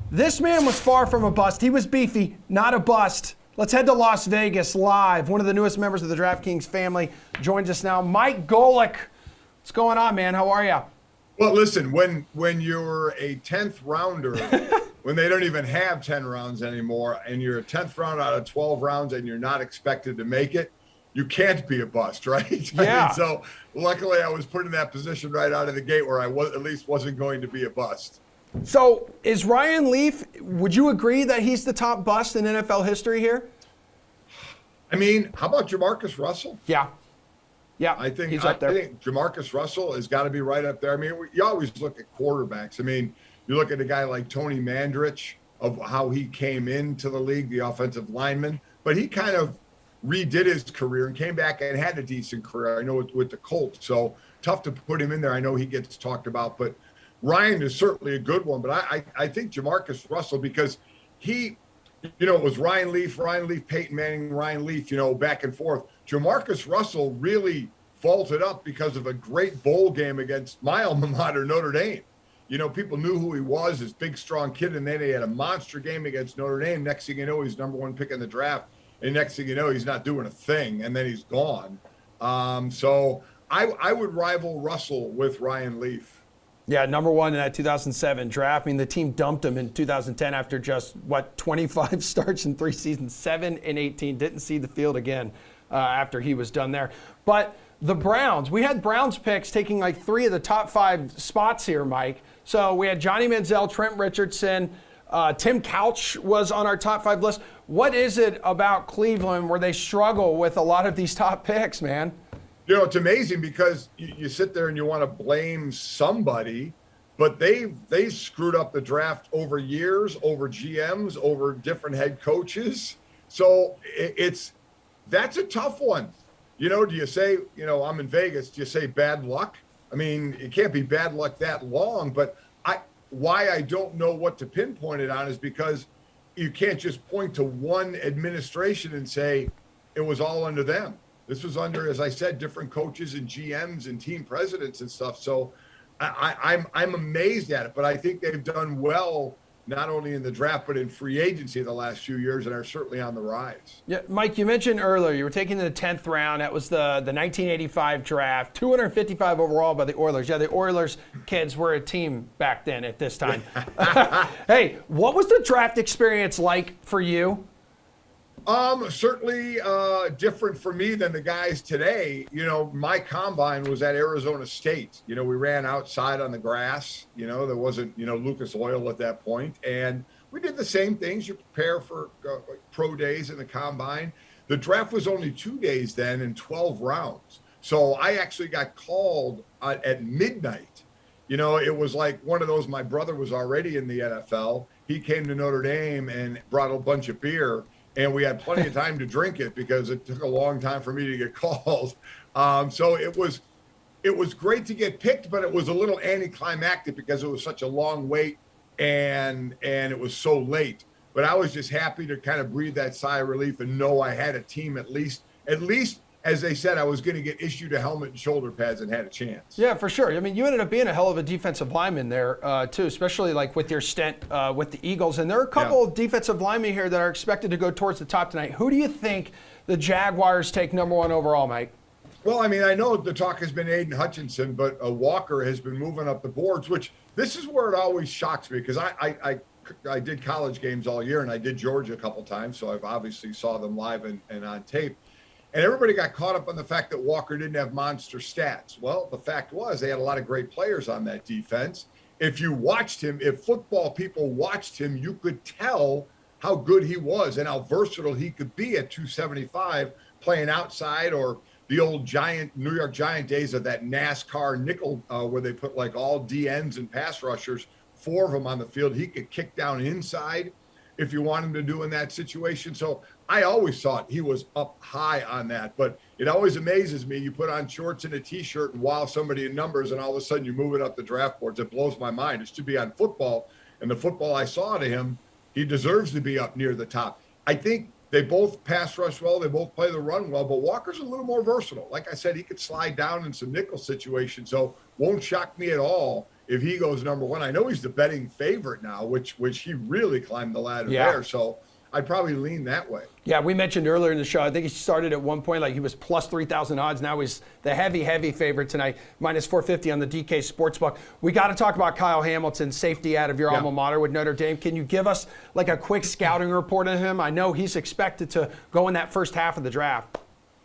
This man was far from a bust. He was beefy, not a bust. Let's head to Las Vegas live. One of the newest members of the DraftKings family joins us now. Mike Golic. What's going on, man? How are you? Well, listen, when you're a 10th rounder, when they don't even have 10 rounds anymore, and you're a 10th round out of 12 rounds and you're not expected to make it, you can't be a bust, right? Yeah. So luckily I was put in that position right out of the gate where I at least wasn't going to be a bust. So is Ryan Leaf, would you agree that he's the top bust in NFL history here? I mean, how about Jamarcus Russell? Yeah. Yeah, I think he's up there. I think Jamarcus Russell has got to be right up there. I mean, you always look at quarterbacks. I mean, you look at a guy like Tony Mandrich of how he came into the league, the offensive lineman, but he kind of redid his career and came back and had a decent career. I know with the Colts, so tough to put him in there. I know he gets talked about, but Ryan is certainly a good one. But I think Jamarcus Russell, because he, it was Ryan Leaf, Peyton Manning, Ryan Leaf, back and forth. Jamarcus Russell really vaulted up because of a great bowl game against my alma mater, Notre Dame. People knew who he was, this big, strong kid, and then he had a monster game against Notre Dame. Next thing you know, he's number one pick in the draft, and next thing you know, he's not doing a thing, and then he's gone. So I would rival Russell with Ryan Leaf. Yeah, number one in that 2007 draft. I mean, the team dumped him in 2010 after just, 25 starts in 3 seasons, 7-18. Didn't see the field again after he was done there. But the Browns, we had Browns picks taking like 3 of the top 5 spots here, Mike. So we had Johnny Manziel, Trent Richardson, Tim Couch was on our top 5 list. What is it about Cleveland where they struggle with a lot of these top picks, man? It's amazing because you sit there and you want to blame somebody, but they screwed up the draft over years, over GMs, over different head coaches. So that's a tough one. Do you say, I'm in Vegas, do you say bad luck? I mean, it can't be bad luck that long, but why I don't know what to pinpoint it on is because you can't just point to one administration and say it was all under them. This was under, as I said, different coaches and GMs and team presidents and stuff. So I'm amazed at it, but I think they've done well, not only in the draft, but in free agency the last few years, and are certainly on the rise. Yeah, Mike, you mentioned earlier you were taking the 10th round. That was the 1985 draft, 255 overall by the Oilers. Yeah, the Oilers kids were a team back then at this time. Hey, what was the draft experience like for you? Certainly different for me than the guys today. My combine was at Arizona State. We ran outside on the grass. There wasn't, Lucas Oil at that point. And we did the same things. You prepare for pro days in the combine. The draft was only 2 days then and 12 rounds. So I actually got called at midnight. It was like one of those, my brother was already in the NFL. He came to Notre Dame and brought a bunch of beer. And we had plenty of time to drink it because it took a long time for me to get called. So it was great to get picked, but it was a little anticlimactic because it was such a long wait and it was so late. But I was just happy to kind of breathe that sigh of relief and know I had a team at least, as they said, I was going to get issued a helmet and shoulder pads and had a chance. Yeah, for sure. I mean, you ended up being a hell of a defensive lineman there, too, especially like with your stint with the Eagles. And there are a couple of defensive linemen here that are expected to go towards the top tonight. Who do you think the Jaguars take number 1 overall, Mike? Well, I mean, I know the talk has been Aiden Hutchinson, but Walker has been moving up the boards, which this is where it always shocks me because I did college games all year and I did Georgia a couple times, so I've obviously saw them live and on tape. And everybody got caught up on the fact that Walker didn't have monster stats. Well, the fact was they had a lot of great players on that defense. If you watched him, if football people watched him, you could tell how good he was and how versatile he could be at 275 playing outside, or the old New York Giant days of that NASCAR nickel where they put like all DNs and pass rushers, 4 of them on the field. He could kick down inside if you want him to do in that situation. So I always thought he was up high on that, but it always amazes me. You put on shorts and a T-shirt and wow somebody in numbers, and all of a sudden you move it up the draft boards. It blows my mind. It should be on football, and the football I saw to him, he deserves to be up near the top. I think they both pass rush well. They both play the run well, but Walker's a little more versatile. Like I said, he could slide down in some nickel situations, so won't shock me at all if he goes number one. I know he's the betting favorite now, which he really climbed the ladder Yeah. there. So I'd probably lean that way. Yeah, we mentioned earlier in the show, I think he started at one point, like he was plus 3,000 odds. Now he's the heavy favorite tonight, minus 450 on the DK Sportsbook. We got to talk about Kyle Hamilton, safety out of your alma mater with Notre Dame. Can you give us like a quick scouting report on him? I know he's expected to go in that first half of the draft.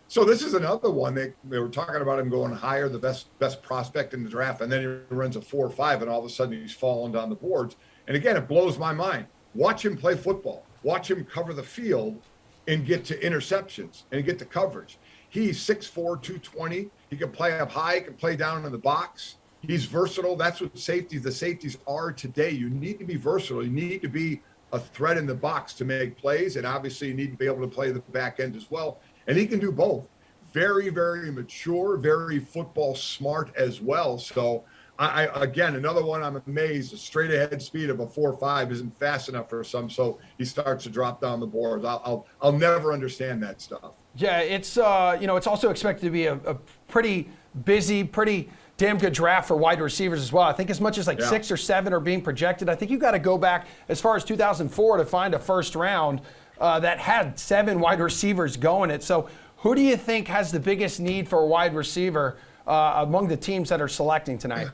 So this is another one. They were talking about him going higher, the best prospect in the draft, and then he runs a 4.5, and all of a sudden he's falling down the boards. And again, it blows my mind. Watch him play football. Watch him cover the field and get to interceptions and get to coverage. He's 6'4", 220. He can play up high. He can play down in the box. He's versatile. That's what the safeties are today. You need to be versatile. You need to be a threat in the box to make plays, and obviously you need to be able to play the back end as well. And he can do both. Very, very mature, very football smart as well. So I again, another one I'm amazed. The straight ahead speed of a 4.5 isn't fast enough for some, so he starts to drop down the boards. I'll never understand that stuff. Yeah, it's it's also expected to be a pretty busy, pretty damn good draft for wide receivers as well. I think as much as 6 or 7 are being projected. I think you got to go back as far as 2004 to find a first round that had 7 wide receivers going it. So who do you think has the biggest need for a wide receiver among the teams that are selecting tonight?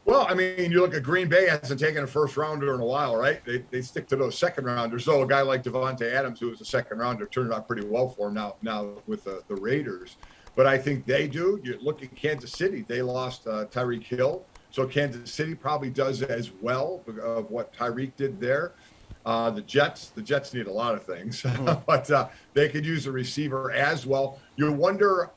Well, I mean, you look at Green Bay hasn't taken a first rounder in a while, right? They stick to those second rounders. So a guy like Devontae Adams, who was a second rounder, turned out pretty well for him now with the Raiders. But I think they do. You look at Kansas City; they lost Tyreek Hill, so Kansas City probably does as well of what Tyreek did there. The Jets need a lot of things, but they could use a receiver as well. You wonder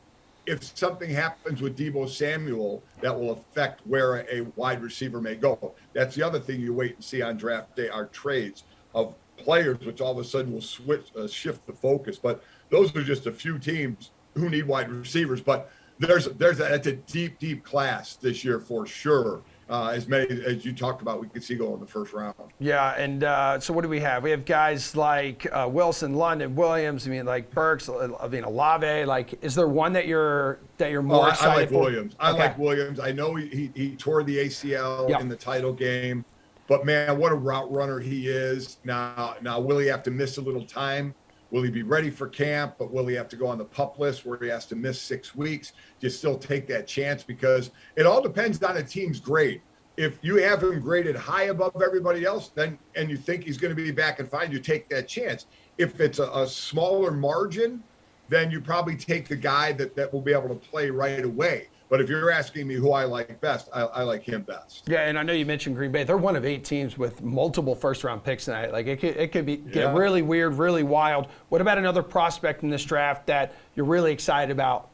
if something happens with Deebo Samuel that will affect where a wide receiver may go. That's the other thing you wait and see on draft day, our trades of players, which all of a sudden will shift the focus. But those are just a few teams who need wide receivers. But that's a deep class this year for sure. As many as you talked about, we could see go in the first round. Yeah, and so what do we have? We have guys like Wilson, London, Williams. I mean, like Burks. I mean, Olave. Like, is there one that you're more excited I like for? Williams. I like Williams. I know he tore the ACL in the title game, but man, what a route runner he is. Now, will he have to miss a little time? Will he be ready for camp? But will he have to go on the PUP list where he has to miss 6 weeks? Just still take that chance because it all depends on a team's grade. If you have him graded high above everybody else, then and you think he's going to be back and fine, you take that chance. If it's a smaller margin, then you probably take the guy that will be able to play right away. But if you're asking me who I like best, I like him best. Yeah, and I know you mentioned Green Bay. They're one of 8 teams with multiple first-round picks tonight. Like it could get really weird, really wild. What about another prospect in this draft that you're really excited about?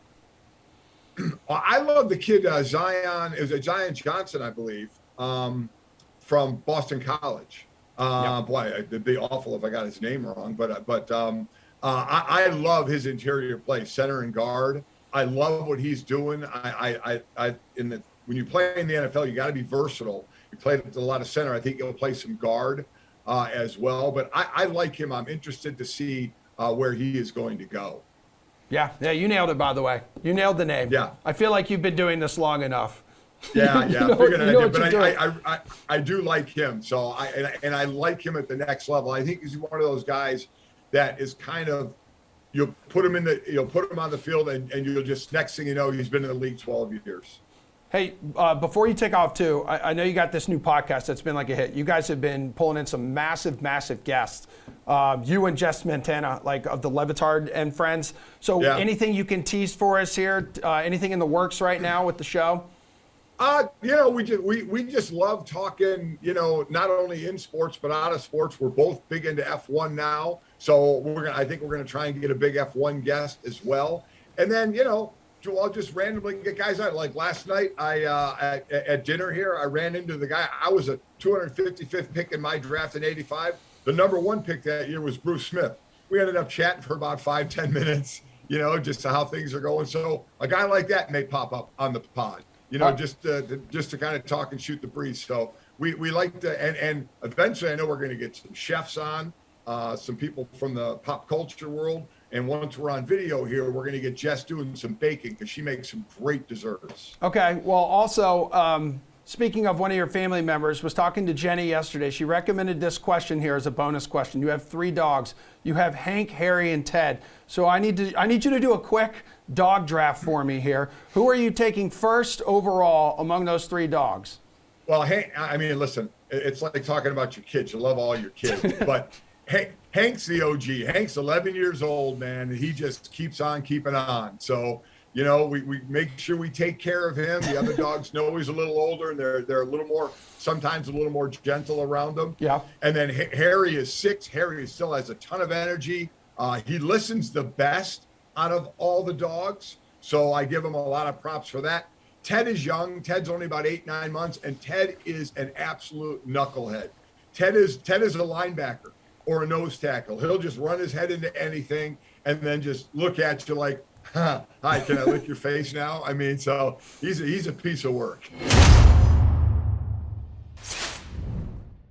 I love the kid Zion. It was Zion Johnson, I believe, from Boston College. Boy, it'd be awful if I got his name wrong. But I love his interior play, center and guard. I love what he's doing. When you play in the NFL, you got to be versatile. He played a lot of center. I think he'll play some guard as well. But I like him. I'm interested to see where he is going to go. Yeah, you nailed it, by the way. You nailed the name. Yeah. I feel like you've been doing this long enough. Yeah. I figured I did. But I do like him. So I like him at the next level. I think he's one of those guys that is kind of, you'll put him on the field and you'll just, next thing you know, he's been in the league 12 years. Hey, before you take off too, I know you got this new podcast that's been like a hit. You guys have been pulling in some massive guests. You and Jess Montana, like of the Levitard and Friends. So anything you can tease for us here? Anything in the works right now with the show? We just love talking, not only in sports, but out of sports. We're both big into F1 now. So I think we're going to try and get a big F1 guest as well. And then, I'll just randomly get guys out. Like last night, at dinner here, I ran into the guy. I was a 255th pick in my draft in '85. The number 1 pick that year was Bruce Smith. We ended up chatting for about 5-10 minutes, just how things are going. So a guy like that may pop up on the pod, just to kind of talk and shoot the breeze. So we like to, and eventually I know we're going to get some chefs on, some people from the pop culture world. And once we're on video here, we're going to get Jess doing some baking because she makes some great desserts. Okay. Well, also, speaking of one of your family members, was talking to Jenny yesterday. She recommended this question here as a bonus question. You have 3 dogs. You have Hank, Harry, and Ted. So I need you to do a quick dog draft for me here. Who are you taking first overall among those 3 dogs? Well, Hank, I mean, listen, it's like talking about your kids. You love all your kids, but Hank's the OG. Hank's 11 years old, man, and he just keeps on keeping on. So, you know, we make sure we take care of him. The other dogs know he's a little older, and they're a little more, sometimes a little more gentle around him. Yeah. And then Harry is 6. Harry still has a ton of energy. He listens the best out of all the dogs, so I give him a lot of props for that. Ted is young. Ted's only about 8-9 months, and Ted is an absolute knucklehead. Ted is a linebacker or a nose tackle. He'll just run his head into anything and then just look at you like, hi, can I lick your face now? I mean, so he's a piece of work.